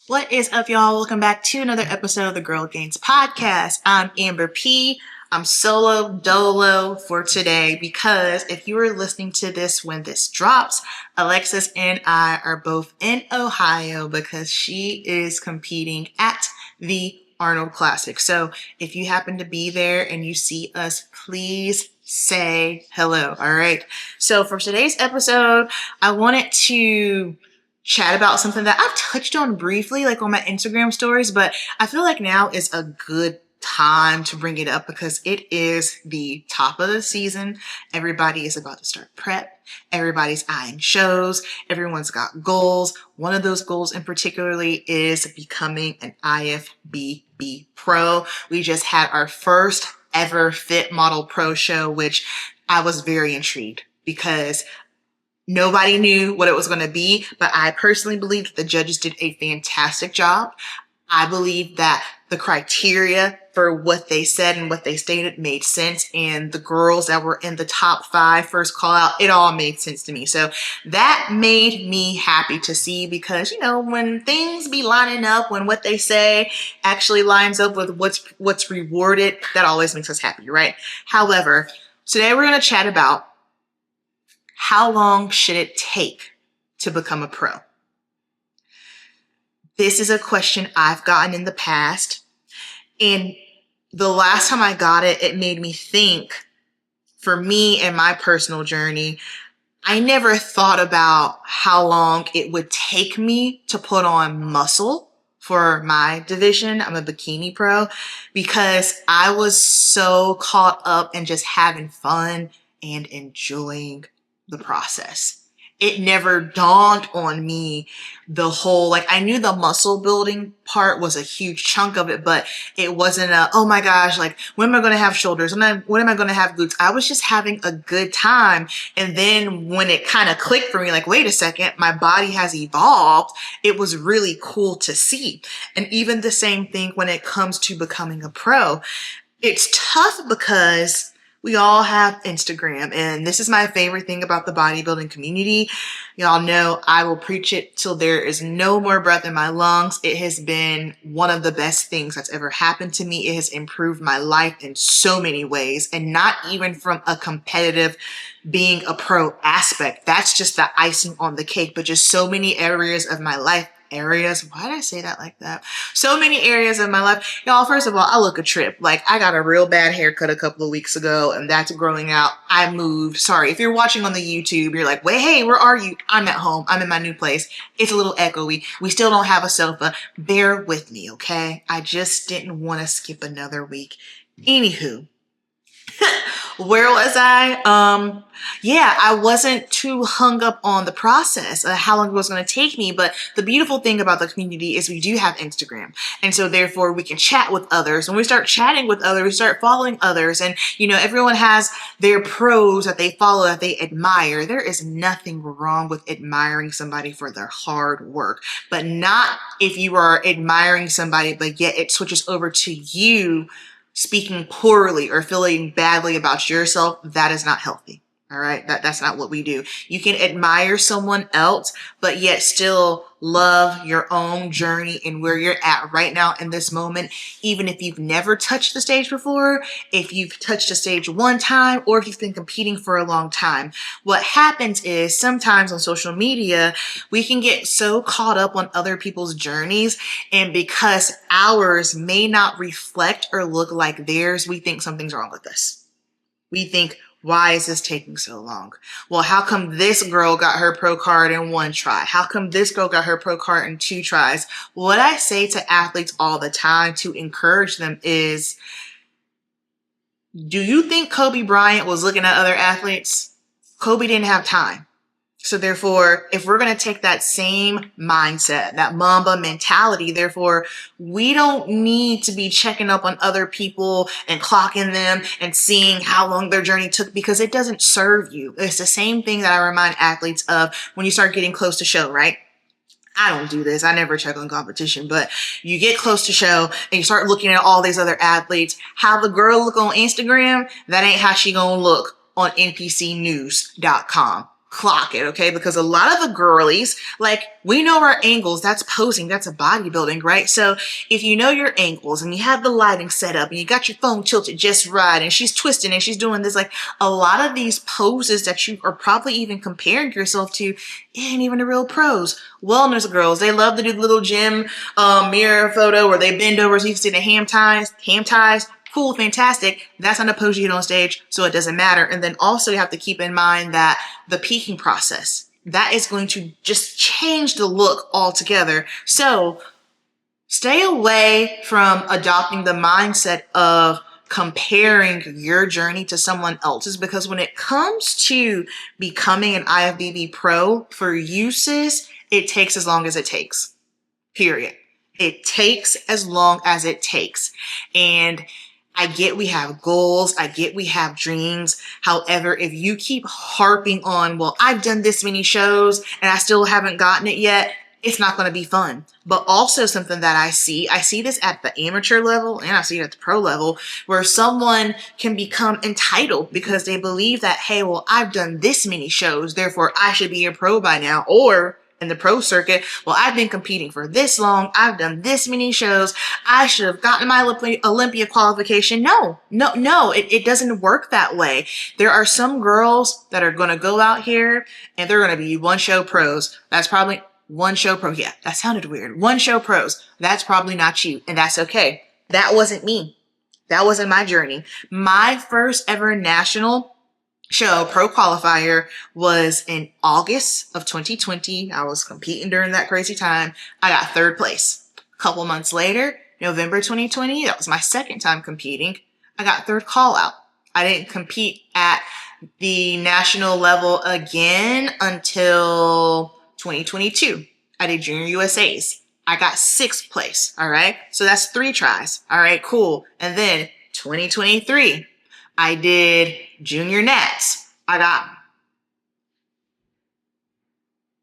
What is up, y'all? Welcome back to another episode of the Girl Gains podcast. I'm Amberp. I'm solo dolo for today because if you are listening to this when this drops, Alexis and I are both in Ohio because she is competing at the Arnold Classic. So if you happen to be there and you see us, please say hello. All right. So for today's episode, I wanted to chat about something that I've touched on briefly, like on my Instagram stories, but I feel like now is a good time to bring it up because it is the top of the season. Everybody is about to start prep. Everybody's eyeing shows. Everyone's got goals. One of those goals in particularly is becoming an IFBB Pro. We just had our first ever Fit Model Pro show, which I was very intrigued because nobody knew what it was going to be, but I personally believe that the judges did a fantastic job. I believe that the criteria for what they said and what they stated made sense, and the girls that were in the top 5 first call out, it all made sense to me. So that made me happy to see because, you know, when things be lining up, when what they say actually lines up with what's rewarded, that always makes us happy, right? However, today we're going to chat about how long should it take to become a pro? This is a question I've gotten in the past. And the last time I got it, it made me think, for me and my personal journey, I never thought about how long it would take me to put on muscle for my division. I'm a bikini pro because I was so caught up in just having fun and enjoying the process. It never dawned on me the whole, like I knew the muscle building part was a huge chunk of it, but it wasn't oh my gosh, like when am I going to have shoulders? When am I going to have glutes? I was just having a good time. And then when it kind of clicked for me, like, wait a second, my body has evolved. It was really cool to see. And even the same thing when it comes to becoming a pro, it's tough because we all have Instagram, and this is my favorite thing about the bodybuilding community. Y'all know I will preach it till there is no more breath in my lungs. It has been one of the best things that's ever happened to me. It has improved my life in so many ways, and not even from a competitive being a pro aspect. That's just the icing on the cake, but just so many areas of my life. Why did I say that like that? So many areas of my life. Y'all, first of all, I look a trip. Like, I got a real bad haircut a couple of weeks ago, and that's growing out. I moved. Sorry, if you're watching on the YouTube, you're like, wait, hey, where are you? I'm at home. I'm in my new place. It's a little echoey. We still don't have a sofa. Bear with me, okay? I just didn't want to skip another week. Anywho. Where was I? Yeah, I wasn't too hung up on the process, how long it was going to take me. But the beautiful thing about the community is we do have Instagram. And so therefore we can chat with others. When we start chatting with others, we start following others. And, you know, everyone has their pros that they follow, that they admire. There is nothing wrong with admiring somebody for their hard work, but not if you are admiring somebody, but yet it switches over to you speaking poorly or feeling badly about yourself. That is not healthy. All right. That's not what we do. You can admire someone else, but yet still love your own journey and where you're at right now in this moment. Even if you've never touched the stage before, if you've touched the stage one time, or if you've been competing for a long time, what happens is sometimes on social media, we can get so caught up on other people's journeys. And because ours may not reflect or look like theirs, we think something's wrong with us. We think, why is this taking so long? Well, how come this girl got her pro card in 1 try? How come this girl got her pro card in 2 tries? What I say to athletes all the time to encourage them is, do you think Kobe Bryant was looking at other athletes? Kobe didn't have time. So therefore, if we're going to take that same mindset, that Mamba mentality, therefore, we don't need to be checking up on other people and clocking them and seeing how long their journey took, because it doesn't serve you. It's the same thing that I remind athletes of when you start getting close to show, right? I don't do this. I never check on competition, but you get close to show and you start looking at all these other athletes. How the girl look on Instagram, that ain't how she gonna look on npcnews.com. clock it, okay? Because a lot of the girlies, like, we know our angles. That's posing. That's a bodybuilding, right? So if you know your angles and you have the lighting set up and you got your phone tilted just right and she's twisting and she's doing this, like, a lot of these poses that you are probably even comparing yourself to ain't even the real pros. Wellness girls, they love to do the little gym mirror photo where they bend over so you can see the ham ties. Cool, fantastic. That's not a pose you get on stage, so it doesn't matter. And then also you have to keep in mind that the peaking process, that is going to just change the look altogether. So stay away from adopting the mindset of comparing your journey to someone else's, because when it comes to becoming an IFBB Pro for uses, it takes as long as it takes, period. It takes as long as it takes. And I get we have goals. I get we have dreams. However, if you keep harping on, well, I've done this many shows and I still haven't gotten it yet, it's not going to be fun. But also something that I see this at the amateur level and I see it at the pro level, where someone can become entitled because they believe that, hey, well, I've done this many shows, therefore I should be a pro by now. Or in the pro circuit, well, I've been competing for this long, I've done this many shows, I should have gotten my Olympia qualification. No, it doesn't work that way. There are some girls that are going to go out here and they're going to be one show pros. That's probably one show pro. Yeah, that sounded weird. One show pros. That's probably not you, and that's okay. That wasn't me. That wasn't my journey. My first ever national show pro qualifier was in August of 2020. I was competing during that crazy time. I got third place. A couple months later, November 2020, that was my second time competing. I got third call out. I didn't compete at the national level again until 2022. I did junior USAs. I got sixth place. All right. So that's 3 tries. All right, cool. And then 2023. I did junior nats. I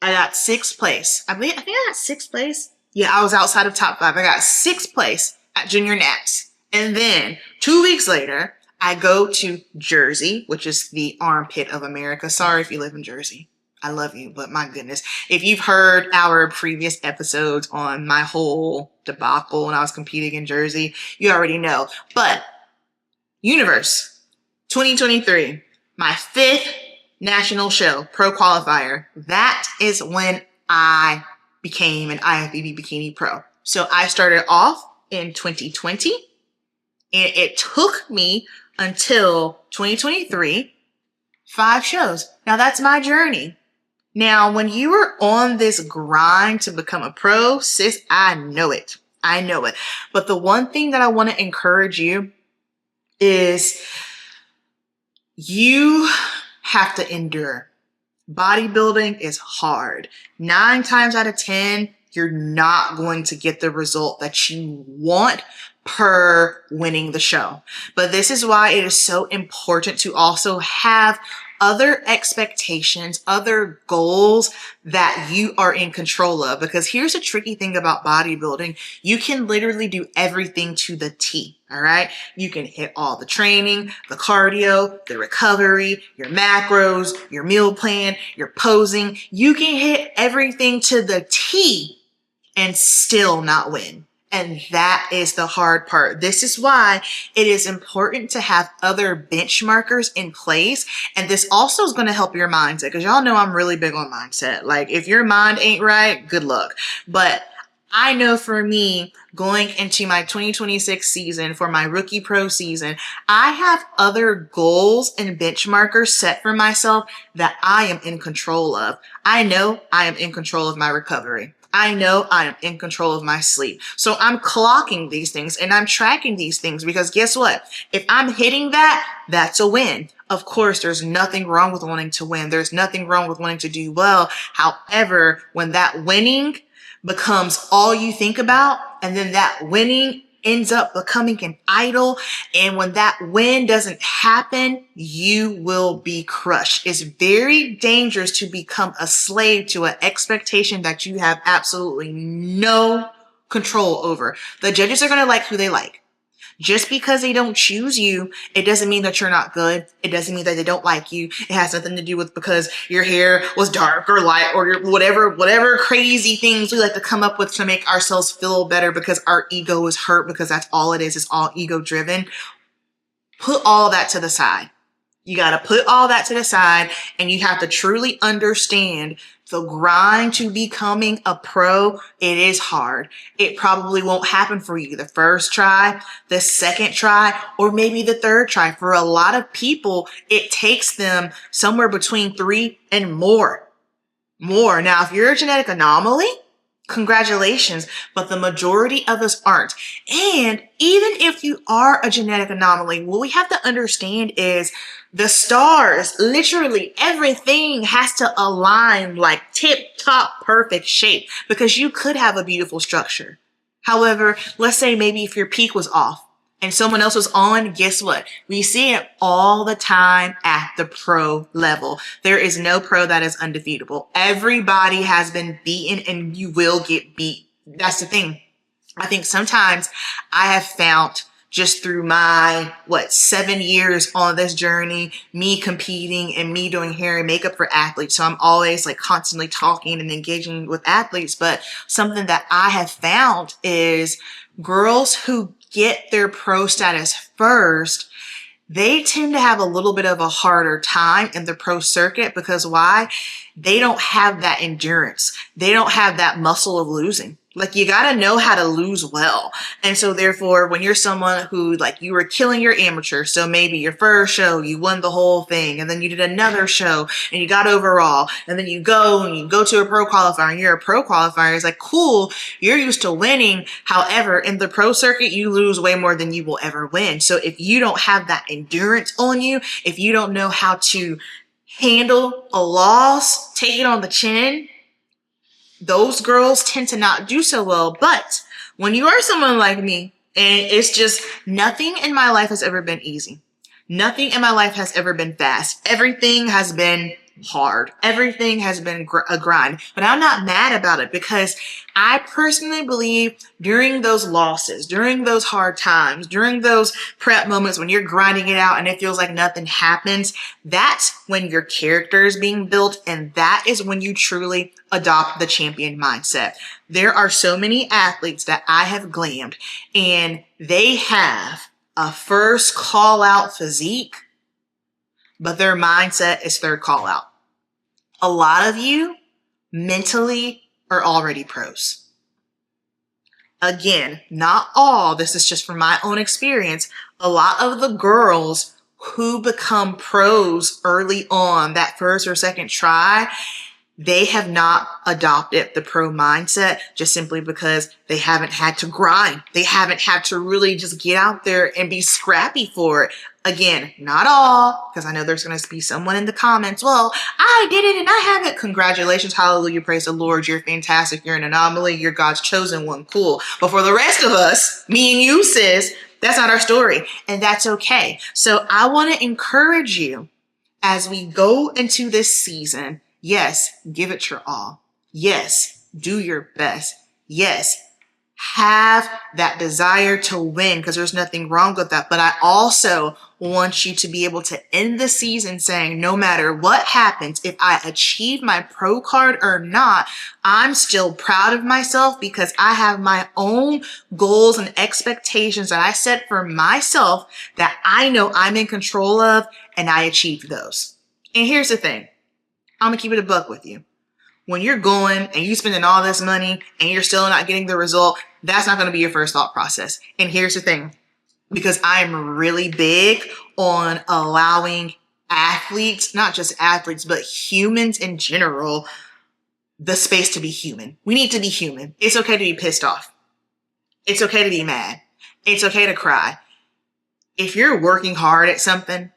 got sixth place. I think I got sixth place. Yeah, I was outside of top 5. I got sixth place at junior nats. And then 2 weeks later, I go to Jersey, which is the armpit of America. Sorry if you live in Jersey. I love you, but my goodness. If you've heard our previous episodes on my whole debacle when I was competing in Jersey, you already know. But Universe 2023, my 5th national show, pro qualifier. That is when I became an IFBB Bikini Pro. So I started off in 2020, and it took me until 2023, 5 shows. Now that's my journey. Now, when you are on this grind to become a pro, sis, I know it. I know it. But the one thing that I want to encourage you is you have to endure. Bodybuilding is hard. 9 times out of 10, you're not going to get the result that you want per winning the show. But this is why it is so important to also have other expectations, other goals that you are in control of. Because here's a tricky thing about bodybuilding. You can literally do everything to the T, all right? You can hit all the training, the cardio, the recovery, your macros, your meal plan, your posing. You can hit everything to the T and still not win. And that is the hard part. This is why it is important to have other benchmarkers in place. And this also is going to help your mindset, because y'all know I'm really big on mindset. Like, if your mind ain't right, good luck. But I know for me, going into my 2026 season, for my rookie pro season, I have other goals and benchmarkers set for myself that I am in control of. I know I am in control of my recovery. I know I am in control of my sleep. So I'm clocking these things and I'm tracking these things, because guess what? If I'm hitting that, that's a win. Of course, there's nothing wrong with wanting to win. There's nothing wrong with wanting to do well. However, when that winning becomes all you think about, and then that winning ends up becoming an idol, and when that win doesn't happen, you will be crushed. It's very dangerous to become a slave to an expectation that you have absolutely no control over. The judges are going to like who they like. Just because they don't choose you, it doesn't mean that you're not good. It doesn't mean that they don't like you. It has nothing to do with because your hair was dark or light or whatever crazy things we like to come up with to make ourselves feel better because our ego is hurt, because that's all it is. It's all ego driven. Put all that to the side. You got to put all that to the side, and you have to truly understand the grind to becoming a pro. It is hard. It probably won't happen for you the first try, the second try, or maybe the third try. For a lot of people, it takes them somewhere between 3 and more. Now, if you're a genetic anomaly, congratulations, but the majority of us aren't. And even if you are a genetic anomaly, what we have to understand is the stars, literally everything has to align like tip-top perfect shape, because you could have a beautiful structure. However, let's say maybe if your peak was off and someone else was on, guess what? We see it all the time at the pro level. There is no pro that is undefeatable. Everybody has been beaten, and you will get beat. That's the thing. I think sometimes I have found, just through my, 7 years on this journey, me competing and me doing hair and makeup for athletes. So I'm always like constantly talking and engaging with athletes. But something that I have found is girls who get their pro status first, they tend to have a little bit of a harder time in the pro circuit. Because why? They don't have that endurance. They don't have that muscle of losing. Like, you got to know how to lose well. And so therefore, when you're someone who, like, you were killing your amateur, so maybe your first show, you won the whole thing, and then you did another show and you got overall, and then you go to a pro qualifier and you're a pro qualifier. It's like, cool, you're used to winning. However, in the pro circuit, you lose way more than you will ever win. So if you don't have that endurance on you, if you don't know how to handle a loss, take it on the chin, those girls tend to not do so well. But when you are someone like me, and it's just, nothing in my life has ever been easy. Nothing in my life has ever been fast. Everything has been hard. Everything has been a grind. But I'm not mad about it, because I personally believe during those losses, during those hard times, during those prep moments when you're grinding it out and it feels like nothing happens, that's when your character is being built, and that is when you truly adopt the champion mindset. There are so many athletes that I have glammed, and they have a first call out physique, but their mindset is third call out. A lot of you mentally are already pros. Again, not all, this is just from my own experience. A lot of the girls who become pros early on, that first or second try, they have not adopted the pro mindset, just simply because they haven't had to grind. They haven't had to really just get out there and be scrappy for it. Again, not all, because I know there's going to be someone in the comments, well, I did it and I haven't. Congratulations, hallelujah, praise the Lord. You're fantastic. You're an anomaly. You're God's chosen one. Cool. But for the rest of us, me and you, sis, that's not our story. And that's okay. So I want to encourage you as we go into this season. Yes, give it your all. Yes, do your best. Yes, have that desire to win, because there's nothing wrong with that. But I also want you to be able to end the season saying, no matter what happens, if I achieve my pro card or not, I'm still proud of myself, because I have my own goals and expectations that I set for myself that I know I'm in control of, and I achieved those. And here's the thing. I'm going to keep it a buck with you. When you're going and you spending all this money and you're still not getting the result, that's not going to be your first thought process. And here's the thing, because I'm really big on allowing athletes, not just athletes, but humans in general, the space to be human. We need to be human. It's okay to be pissed off. It's okay to be mad. It's okay to cry. If you're working hard at something,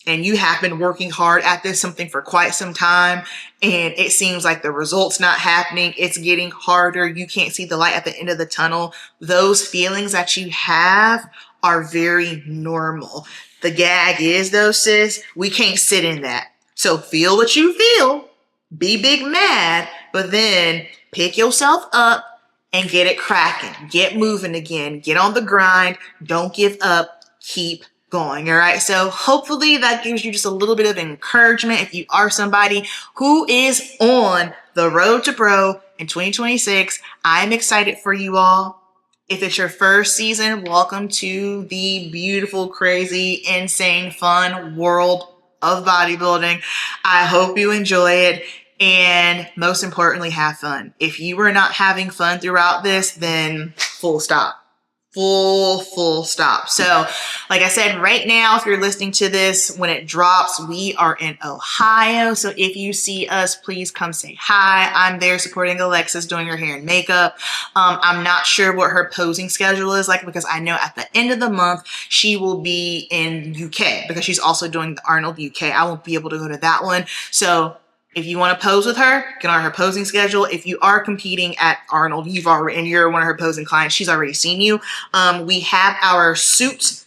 and you have been working hard at this something for quite some time, and it seems like the result's not happening, it's getting harder, you can't see the light at the end of the tunnel, those feelings that you have are very normal. The gag is, though, sis, we can't sit in that. So feel what you feel, be big mad, but then pick yourself up and get it cracking. Get moving again. Get on the grind. Don't give up. Keep going. All right. So hopefully that gives you just a little bit of encouragement if you are somebody who is on the road to pro in 2026. I'm excited for you all. If it's your first season, welcome to the beautiful, crazy, insane, fun world of bodybuilding. I hope you enjoy it. And most importantly, have fun. If you were not having fun throughout this, then full stop. Full stop. So like I said, right now, if you're listening to this, when it drops, we are in Ohio. So if you see us, please come say hi. I'm there supporting Alexis, doing her hair and makeup. I'm not sure what her posing schedule is like, because I know at the end of the month, she will be in UK because she's also doing the Arnold UK. I won't be able to go to that one. So if you want to pose with her, get on her posing schedule. If you are competing at Arnold, and you're one of her posing clients, she's already seen you. We have our suits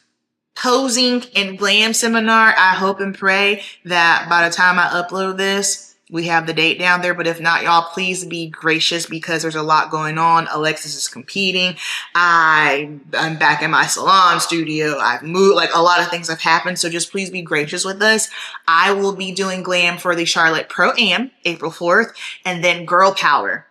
posing and glam seminar. I hope and pray that by the time I upload this, we have the date down there. But if not, y'all, please be gracious because there's a lot going on. Alexis is competing. I'm back in my salon studio. I've moved, like a lot of things have happened. So just please be gracious with us. I will be doing glam for the Charlotte Pro-Am April 4th, and then Girl Power,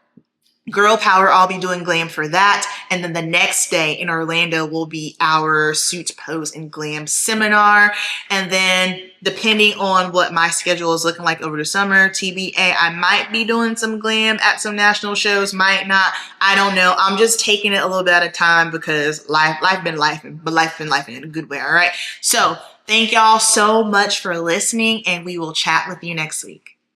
I'll be doing glam for that. And then the next day in Orlando will be our suits, pose, and glam seminar. And then depending on what my schedule is looking like over the summer, TBA, I might be doing some glam at some national shows, might not. I don't know. I'm just taking it a little bit at a time because life been life in a good way. All right. So thank y'all so much for listening, and we will chat with you next week.